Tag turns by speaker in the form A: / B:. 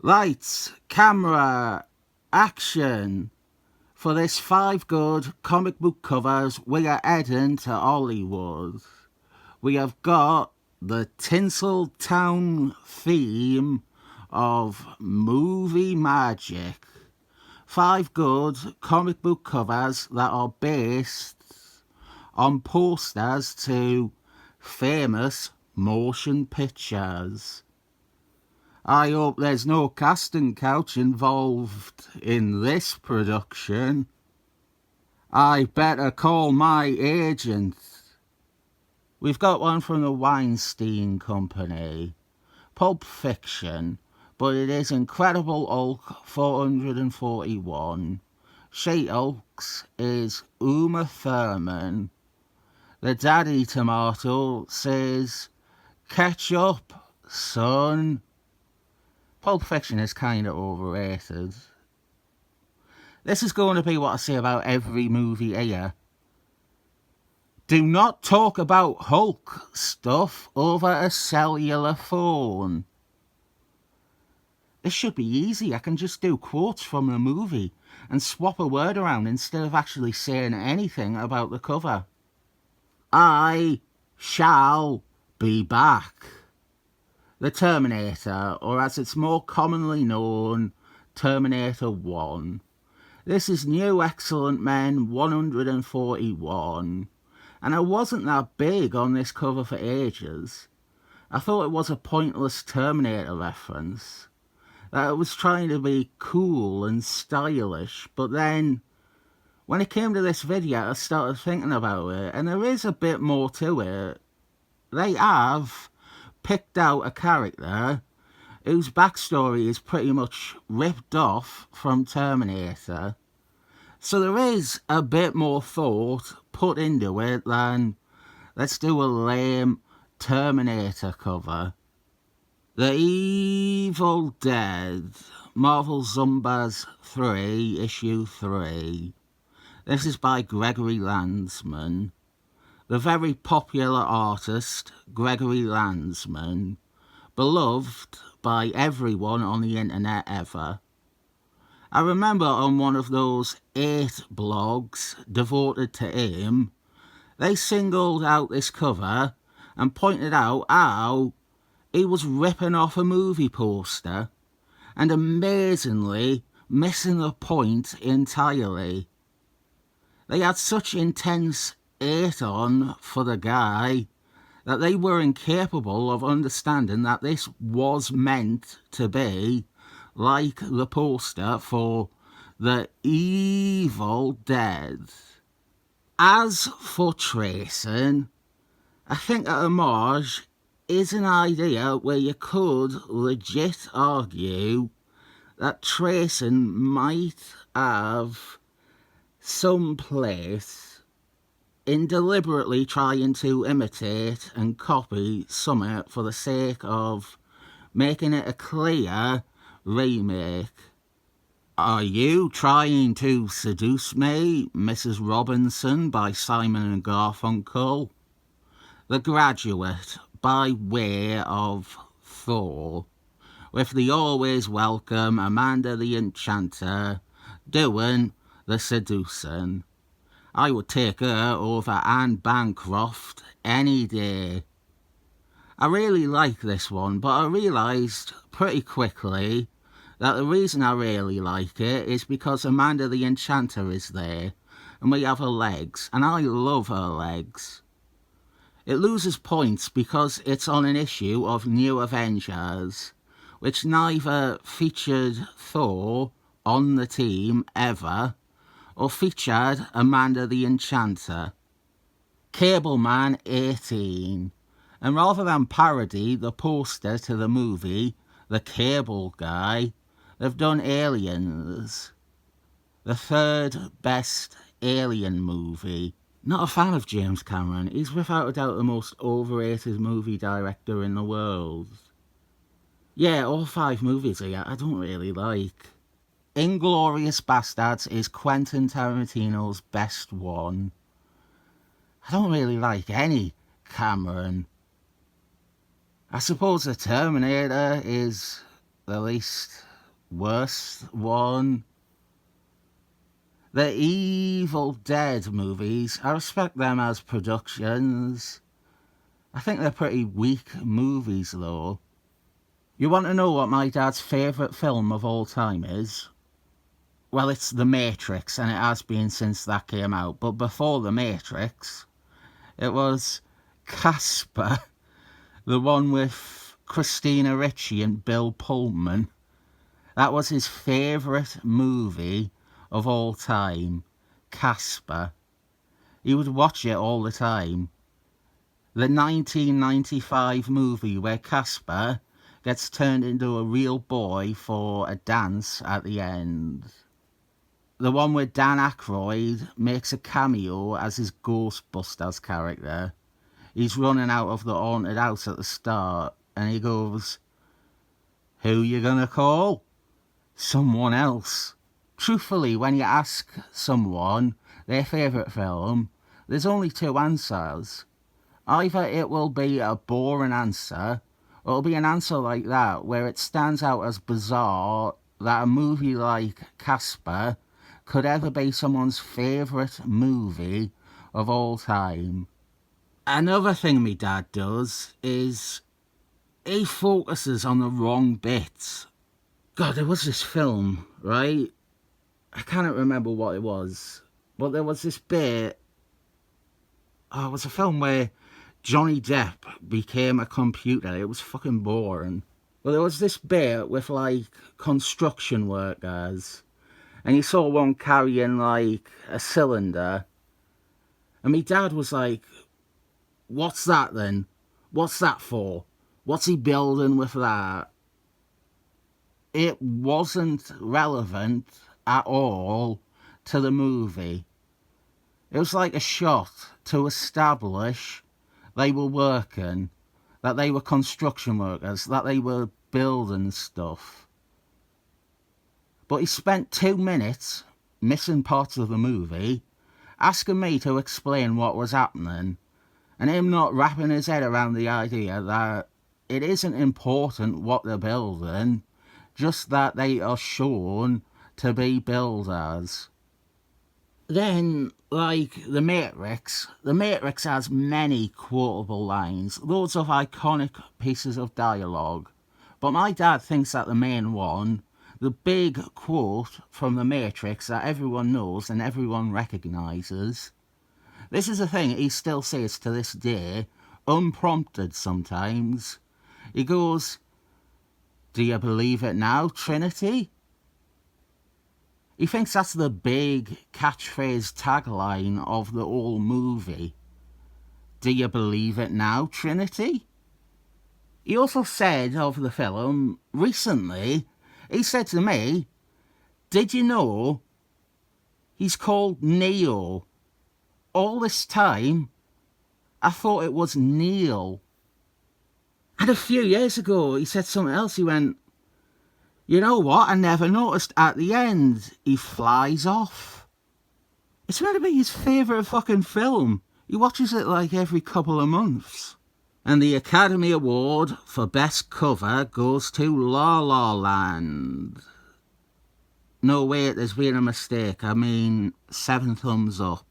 A: Lights, camera, action. For this 5 good comic book covers, we are heading to Hollywood. We have got the Tinseltown theme of movie magic. 5 good comic book covers that are based on posters to famous motion pictures. I hope there's no casting couch involved in this production. I better call my agent. We've got one from the Weinstein Company. Pulp Fiction, but it is Incredible Hulk 441. She-Hulk's is Uma Thurman. The Daddy Tomato says, ketchup, son. Pulp Fiction is kind of overrated. This is going to be what I say about every movie here. Do not talk about Hulk stuff over a cellular phone. This should be easy. I can just do quotes from the movie and swap a word around instead of actually saying anything about the cover. I shall be back. The Terminator, or as it's more commonly known, Terminator 1. This is New Excellent Men 141, and I wasn't that big on this cover for ages. I thought it was a pointless Terminator reference, that it was trying to be cool and stylish, but then when it came to this video I started thinking about it, and there is a bit more to it. They have picked out a character whose backstory is pretty much ripped off from Terminator. So there is a bit more thought put into it than let's do a lame Terminator cover. The Evil Dead, Marvel Zombies 3, Issue 3. This is by Gregory Landsman. The very popular artist, Gregory Landsman, beloved by everyone on the internet ever. I remember on one of those 8 blogs devoted to him, they singled out this cover and pointed out how he was ripping off a movie poster and amazingly missing the point entirely. They had such intense hate on for the guy that they were incapable of understanding that this was meant to be like the poster for The Evil Dead. As for tracing, I think a homage is an idea where you could legit argue that tracing might have some place in deliberately trying to imitate and copy something for the sake of making it a clear remake. Are you trying to seduce me, Mrs. Robinson by Simon & Garfunkel? The Graduate by way of Thor, with the always welcome Amanda the Enchanter doing the seducing. I would take her over Anne Bancroft any day. I really like this one, but I realised pretty quickly that the reason I really like it is because Amanda the Enchanter is there, and we have her legs, and I love her legs. It loses points because it's on an issue of New Avengers, which neither featured Thor on the team ever, or featured Amanda the Enchanter. Cableman 18. And rather than parody the poster to the movie The Cable Guy, they've done Aliens, the 3rd best alien movie. Not a fan of James Cameron. He's without a doubt the most overrated movie director in the world. Yeah, all 5 movies here I don't really like. Inglourious Basterds is Quentin Tarantino's best one. I don't really like any Cameron. I suppose The Terminator is the least worst one. The Evil Dead movies, I respect them as productions. I think they're pretty weak movies though. You want to know what my dad's favourite film of all time is? Well, it's The Matrix, and it has been since that came out. But before The Matrix, it was Casper, the one with Christina Ricci and Bill Pullman. That was his favourite movie of all time, Casper. He would watch it all the time. The 1995 movie where Casper gets turned into a real boy for a dance at the end. The one where Dan Aykroyd makes a cameo as his Ghostbusters character. He's running out of the haunted house at the start and he goes, "Who you gonna call?" "Someone else." Truthfully, when you ask someone their favourite film, there's only two answers. Either it will be a boring answer, or it'll be an answer like that, where it stands out as bizarre that a movie like Casper could ever be someone's favourite movie of all time. Another thing my dad does is he focuses on the wrong bits. God, there was this film, right? I can't remember what it was, but there was this bit. Oh, it was a film where Johnny Depp became a computer. It was fucking boring. But there was this bit with, like, construction workers. And you saw one carrying, like, a cylinder. And my dad was like, "What's that then? What's that for? What's he building with that?" It wasn't relevant at all to the movie. It was like a shot to establish they were working, that they were construction workers, that they were building stuff. But he spent 2 minutes, missing parts of the movie, asking me to explain what was happening, and him not wrapping his head around the idea that it isn't important what they're building, just that they are shown to be builders. Then, like The Matrix has many quotable lines, loads of iconic pieces of dialogue. But my dad thinks that the main one, the big quote from The Matrix that everyone knows and everyone recognises, this is a thing he still says to this day, unprompted sometimes. He goes, "Do you believe it now, Trinity?" He thinks that's the big catchphrase tagline of the whole movie. "Do you believe it now, Trinity?" He also said of the film, recently, he said to me, "Did you know he's called Neo? All this time, I thought it was Neil." And a few years ago, he said something else. He went, "You know what? I never noticed at the end. He flies off." It's meant to be his favourite fucking film. He watches it like every couple of months. And the Academy Award for Best Cover goes to La La Land. No, wait, there's been a mistake. I mean, 7 thumbs up.